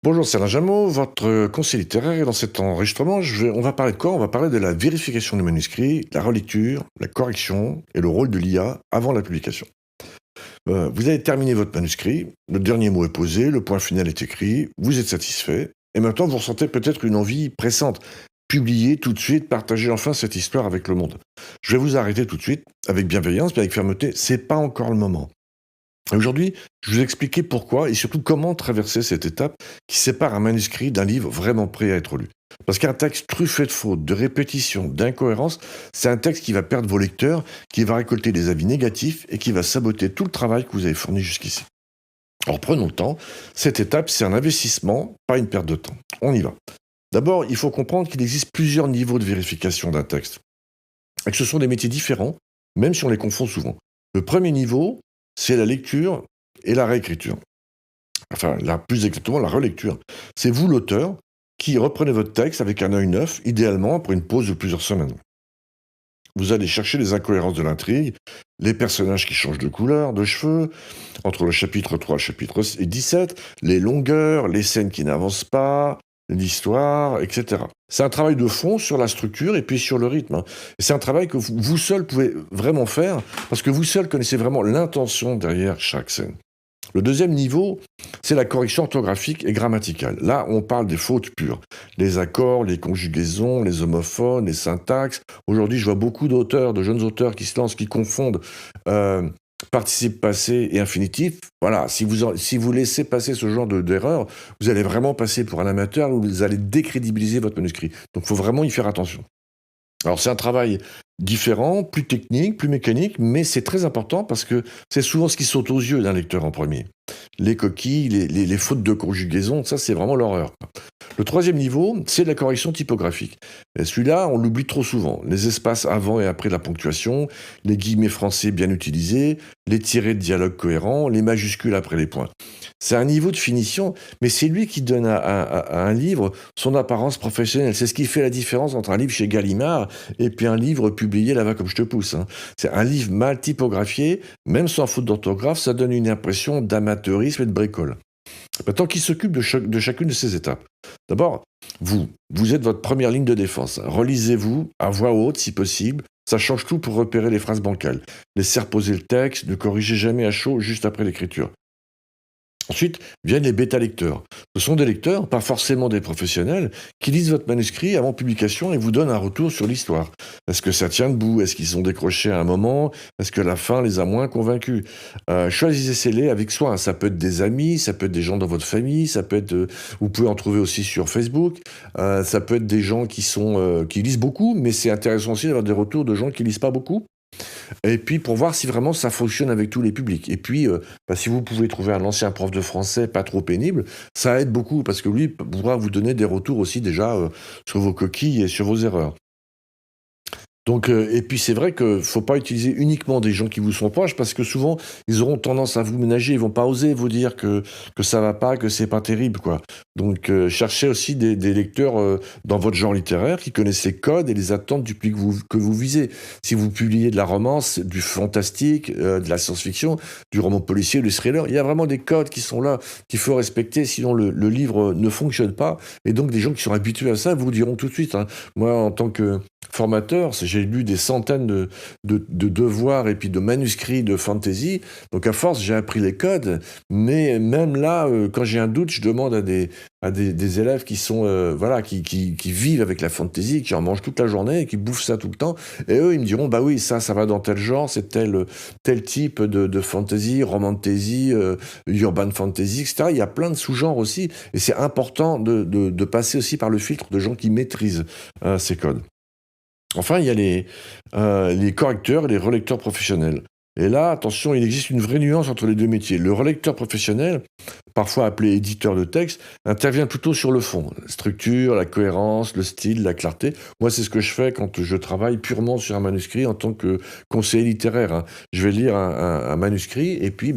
Bonjour, c'est Alain Jameau, votre conseiller littéraire. Et dans cet enregistrement, on va parler de quoi? On va parler de la vérification du manuscrit, la relecture, la correction et le rôle de l'IA avant la publication. Vous avez terminé votre manuscrit, le dernier mot est posé, le point final est écrit, vous êtes satisfait, et maintenant vous ressentez peut-être une envie pressante. Publier tout de suite, partager enfin cette histoire avec le monde. Je vais vous arrêter tout de suite, avec bienveillance, mais avec fermeté, c'est pas encore le moment. Aujourd'hui, je vais vous expliquer pourquoi et surtout comment traverser cette étape qui sépare un manuscrit d'un livre vraiment prêt à être lu. Parce qu'un texte truffé de fautes, de répétitions, d'incohérences, c'est un texte qui va perdre vos lecteurs, qui va récolter des avis négatifs et qui va saboter tout le travail que vous avez fourni jusqu'ici. Alors prenons le temps, cette étape c'est un investissement, pas une perte de temps. On y va. D'abord, il faut comprendre qu'il existe plusieurs niveaux de vérification d'un texte, et que ce sont des métiers différents, même si on les confond souvent. Le premier niveau, c'est la lecture et la réécriture. Enfin, plus exactement, la relecture. C'est vous, l'auteur, qui reprenez votre texte avec un œil neuf, idéalement après une pause de plusieurs semaines. Vous allez chercher les incohérences de l'intrigue, les personnages qui changent de couleur, de cheveux, entre le chapitre 3 et le chapitre 17, les longueurs, les scènes qui n'avancent pas, l'histoire, etc. C'est un travail de fond sur la structure et puis sur le rythme, hein. Et c'est un travail que vous seul pouvez vraiment faire, parce que vous seul connaissez vraiment l'intention derrière chaque scène. Le deuxième niveau, c'est la correction orthographique et grammaticale. Là, on parle des fautes pures. Les accords, les conjugaisons, les homophones, les syntaxes. Aujourd'hui, je vois beaucoup d'auteurs, de jeunes auteurs qui se lancent, qui confondent euh, participe passé et infinitif. Voilà, si vous laissez passer ce genre d'erreur, vous allez vraiment passer pour un amateur ou vous allez décrédibiliser votre manuscrit. Donc, il faut vraiment y faire attention. Alors c'est un travail différent, plus technique, plus mécanique, mais c'est très important parce que c'est souvent ce qui saute aux yeux d'un lecteur en premier. Les coquilles, les fautes de conjugaison, ça c'est vraiment l'horreur, quoi. Le troisième niveau, c'est la correction typographique. Et celui-là, on l'oublie trop souvent. Les espaces avant et après la ponctuation, les guillemets français bien utilisés, les tirets de dialogue cohérents, les majuscules après les points. C'est un niveau de finition, mais c'est lui qui donne à un livre son apparence professionnelle. C'est ce qui fait la différence entre un livre chez Gallimard et puis un livre publié là-bas comme je te pousse, hein. C'est un livre mal typographié, même sans faute d'orthographe, ça donne une impression d'amateurisme et de bricole. Maintenant, qui s'occupe de chacune de ces étapes? D'abord, vous êtes votre première ligne de défense. Relisez-vous à voix haute si possible. Ça change tout pour repérer les phrases bancales. Laissez reposer le texte, ne corrigez jamais à chaud juste après l'écriture. Ensuite viennent les bêta-lecteurs. Ce sont des lecteurs, pas forcément des professionnels, qui lisent votre manuscrit avant publication et vous donnent un retour sur l'histoire. Est-ce que ça tient debout? Est-ce qu'ils ont décroché à un moment? Est-ce que la fin les a moins convaincus? Choisissez-les avec soin. Ça peut être des amis, ça peut être des gens dans votre famille, ça peut être, vous pouvez en trouver aussi sur Facebook. Ça peut être des gens qui lisent beaucoup, mais c'est intéressant aussi d'avoir des retours de gens qui lisent pas beaucoup. Et puis pour voir si vraiment ça fonctionne avec tous les publics. Et puis, si vous pouvez trouver un ancien prof de français pas trop pénible, ça aide beaucoup parce que lui pourra vous donner des retours aussi déjà sur vos coquilles et sur vos erreurs. Donc, et puis c'est vrai qu'il ne faut pas utiliser uniquement des gens qui vous sont proches parce que souvent, ils auront tendance à vous ménager, ils vont pas oser vous dire que ça va pas, que c'est pas terrible, quoi. Donc, cherchez aussi des lecteurs dans votre genre littéraire qui connaissent les codes et les attentes du public que vous visez. Si vous publiez de la romance, du fantastique, de la science-fiction, du roman policier, du thriller, il y a vraiment des codes qui sont là, qu'il faut respecter, sinon le livre ne fonctionne pas. Et donc, des gens qui sont habitués à ça vous diront tout de suite, hein. Moi, en tant que formateur, j'ai lu des centaines de devoirs et puis de manuscrits de fantasy. Donc à force, j'ai appris les codes. Mais même là, quand j'ai un doute, je demande à des élèves qui sont voilà, qui vivent avec la fantasy, qui en mangent toute la journée et qui bouffent ça tout le temps. Et eux, ils me diront, bah oui, ça va dans tel genre, c'est tel type de fantasy, romantasy, urban fantasy, etc. Il y a plein de sous-genres aussi. Et c'est important de passer aussi par le filtre de gens qui maîtrisent ces codes. Enfin, il y a les correcteurs et les relecteurs professionnels. Et là, attention, il existe une vraie nuance entre les deux métiers. Le relecteur professionnel, parfois appelé éditeur de texte, intervient plutôt sur le fond. La structure, la cohérence, le style, la clarté. Moi, c'est ce que je fais quand je travaille purement sur un manuscrit en tant que conseiller littéraire, hein. Je vais lire un manuscrit et puis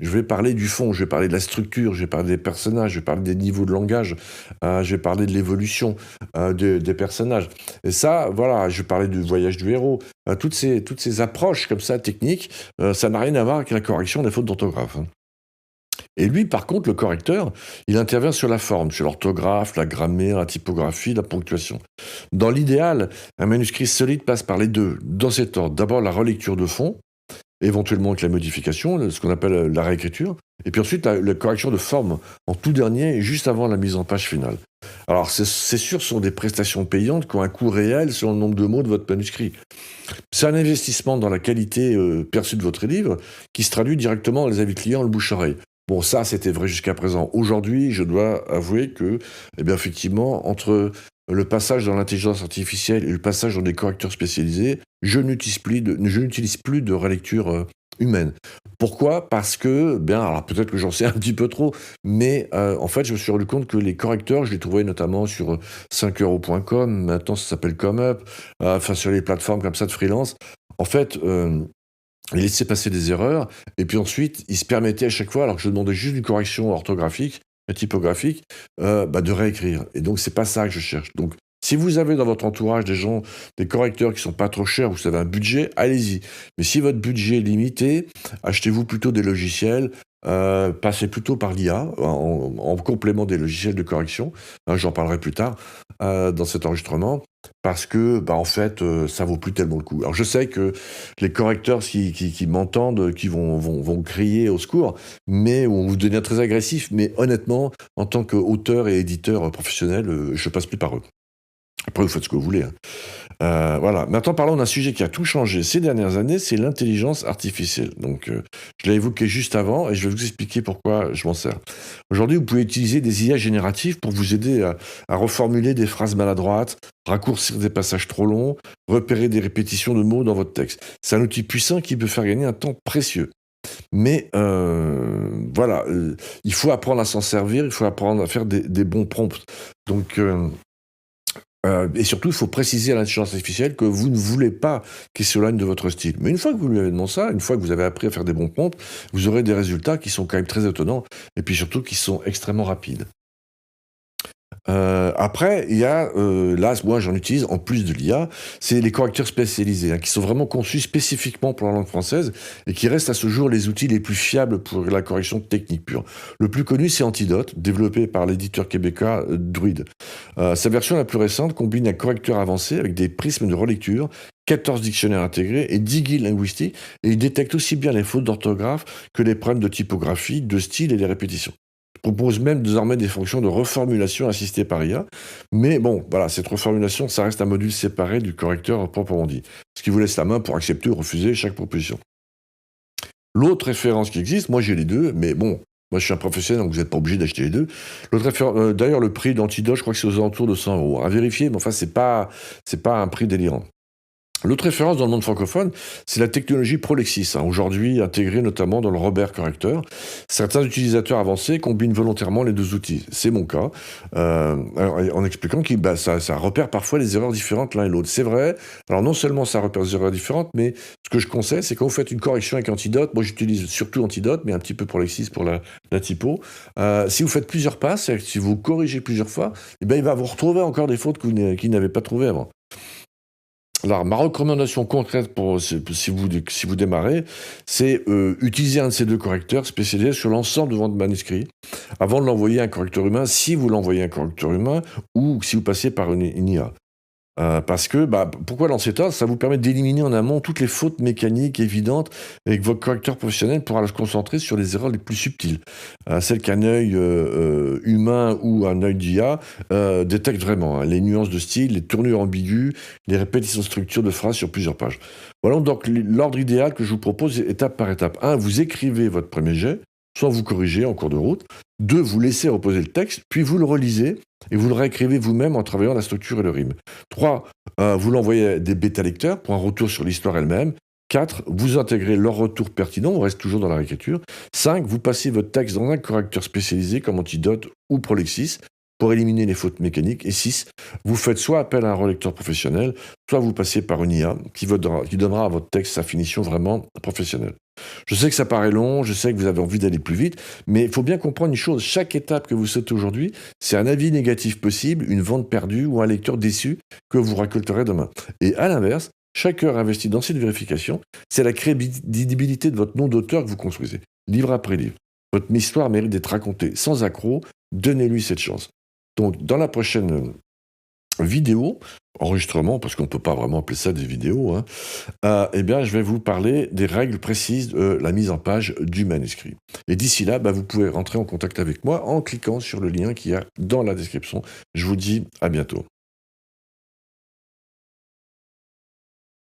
je vais parler du fond, je vais parler de la structure, je vais parler des personnages, je vais parler des niveaux de langage, je vais parler de l'évolution des personnages. Et ça, voilà, je parlais du voyage du héros. Toutes ces approches comme ça, techniques, ça n'a rien à voir avec la correction des fautes d'orthographe, hein. Et lui, par contre, le correcteur, il intervient sur la forme, sur l'orthographe, la grammaire, la typographie, la ponctuation. Dans l'idéal, un manuscrit solide passe par les deux, dans cet ordre. D'abord, la relecture de fond, éventuellement avec la modification, ce qu'on appelle la réécriture, et puis ensuite la correction de forme en tout dernier, juste avant la mise en page finale. Alors c'est sûr, ce sont des prestations payantes qui ont un coût réel sur le nombre de mots de votre manuscrit. C'est un investissement dans la qualité perçue de votre livre qui se traduit directement dans les avis clients, le bouche-oreille. Bon, ça, c'était vrai jusqu'à présent. Aujourd'hui, je dois avouer que, eh bien, effectivement, entre le passage dans l'intelligence artificielle et le passage dans des correcteurs spécialisés, je n'utilise plus de relecture humaine. Pourquoi? Parce que, bien, alors peut-être que j'en sais un petit peu trop, mais en fait, je me suis rendu compte que les correcteurs, je les trouvais notamment sur 5euros.com, maintenant ça s'appelle ComeUp, enfin sur les plateformes comme ça de freelance. En fait, il laissait passer des erreurs, et puis ensuite, il se permettait à chaque fois, alors que je demandais juste une correction orthographique, typographique, de réécrire. Et donc, c'est pas ça que je cherche. Donc, si vous avez dans votre entourage des gens, des correcteurs qui sont pas trop chers, vous avez un budget, allez-y. Mais si votre budget est limité, achetez-vous plutôt des logiciels, passez plutôt par l'IA, en complément des logiciels de correction. Hein, j'en parlerai plus tard dans cet enregistrement, parce que, en fait, ça vaut plus tellement le coup. Alors, je sais que les correcteurs qui m'entendent, qui vont crier au secours, mais ou vous devenir très agressif. Mais honnêtement, en tant qu'auteur et éditeur professionnel, je passe plus par eux. Après, vous faites ce que vous voulez, hein. Voilà. Maintenant, parlons d'un sujet qui a tout changé ces dernières années, c'est l'intelligence artificielle. Donc, je l'ai évoqué juste avant et je vais vous expliquer pourquoi je m'en sers. Aujourd'hui, vous pouvez utiliser des IA génératives pour vous aider à reformuler des phrases maladroites, raccourcir des passages trop longs, repérer des répétitions de mots dans votre texte. C'est un outil puissant qui peut faire gagner un temps précieux. Mais voilà, il faut apprendre à s'en servir, il faut apprendre à faire des bons prompts. Donc, et surtout, il faut préciser à l'intelligence artificielle que vous ne voulez pas qu'il s'éloigne de votre style. Mais une fois que vous lui avez demandé ça, une fois que vous avez appris à faire des bons prompts, vous aurez des résultats qui sont quand même très étonnants, et puis surtout qui sont extrêmement rapides. Après, il y a, là, moi j'en utilise en plus de l'IA, c'est les correcteurs spécialisés, hein, qui sont vraiment conçus spécifiquement pour la langue française et qui restent à ce jour les outils les plus fiables pour la correction technique pure. Le plus connu, c'est Antidote, développé par l'éditeur québécois Druid. Sa version la plus récente combine un correcteur avancé avec des prismes de relecture, 14 dictionnaires intégrés et 10 guides linguistiques, et il détecte aussi bien les fautes d'orthographe que les problèmes de typographie, de style et les répétitions. Propose même désormais des fonctions de reformulation assistées par IA. Mais bon, voilà, cette reformulation, ça reste un module séparé du correcteur proprement dit. Ce qui vous laisse la main pour accepter ou refuser chaque proposition. L'autre référence qui existe, moi j'ai les deux, mais bon, moi je suis un professionnel, donc vous n'êtes pas obligé d'acheter les deux. D'ailleurs, le prix d'Antidote, je crois que c'est aux alentours de 100 euros. À vérifier, mais enfin, c'est pas un prix délirant. L'autre référence dans le monde francophone, c'est la technologie Prolexis, hein, aujourd'hui intégrée notamment dans le Robert Correcteur. Certains utilisateurs avancés combinent volontairement les deux outils. C'est mon cas, en expliquant que ça repère parfois les erreurs différentes l'un et l'autre. C'est vrai, alors non seulement ça repère des erreurs différentes, mais ce que je conseille, c'est quand vous faites une correction avec Antidote, moi j'utilise surtout Antidote, mais un petit peu Prolexis pour la typo. Si vous faites plusieurs passes, c'est-à-dire que si vous corrigez plusieurs fois, eh ben, il va vous retrouver encore des fautes qu'il n'avait pas trouvées avant. Alors, ma recommandation concrète si vous démarrez, c'est utiliser un de ces deux correcteurs spécialisés sur l'ensemble de votre manuscrit avant de l'envoyer à un correcteur humain, si vous l'envoyez à un correcteur humain ou si vous passez par une IA. Parce que, pourquoi dans cet ordre? Ça vous permet d'éliminer en amont toutes les fautes mécaniques évidentes et que votre correcteur professionnel pourra se concentrer sur les erreurs les plus subtiles, celles qu'un œil humain ou un œil d'IA détecte vraiment, hein, les nuances de style, les tournures ambiguës, les répétitions de structure de phrases sur plusieurs pages. Voilà donc l'ordre idéal que je vous propose étape par étape. 1, vous écrivez votre premier jet, soit vous corrigez en cours de route. 2, vous laissez reposer le texte, puis vous le relisez et vous le réécrivez vous-même en travaillant la structure et le rime. 3, vous l'envoyez à des bêta-lecteurs pour un retour sur l'histoire elle-même. 4, vous intégrez leur retour pertinent, on reste toujours dans la réécriture. 5, vous passez votre texte dans un correcteur spécialisé comme Antidote ou Prolexis pour éliminer les fautes mécaniques. Et 6, vous faites soit appel à un relecteur professionnel, soit vous passez par une IA qui donnera à votre texte sa finition vraiment professionnelle. Je sais que ça paraît long, je sais que vous avez envie d'aller plus vite, mais il faut bien comprendre une chose, chaque étape que vous sautez aujourd'hui, c'est un avis négatif possible, une vente perdue ou un lecteur déçu que vous récolterez demain. Et à l'inverse, chaque heure investie dans cette vérification, c'est la crédibilité de votre nom d'auteur que vous construisez, livre après livre. Votre histoire mérite d'être racontée sans accroc. Donnez-lui cette chance. Donc, dans la prochaine vidéo, enregistrement, parce qu'on ne peut pas vraiment appeler ça des vidéos, hein, eh bien, je vais vous parler des règles précises de la mise en page du manuscrit. Et d'ici là, vous pouvez rentrer en contact avec moi en cliquant sur le lien qu'il y a dans la description. Je vous dis à bientôt.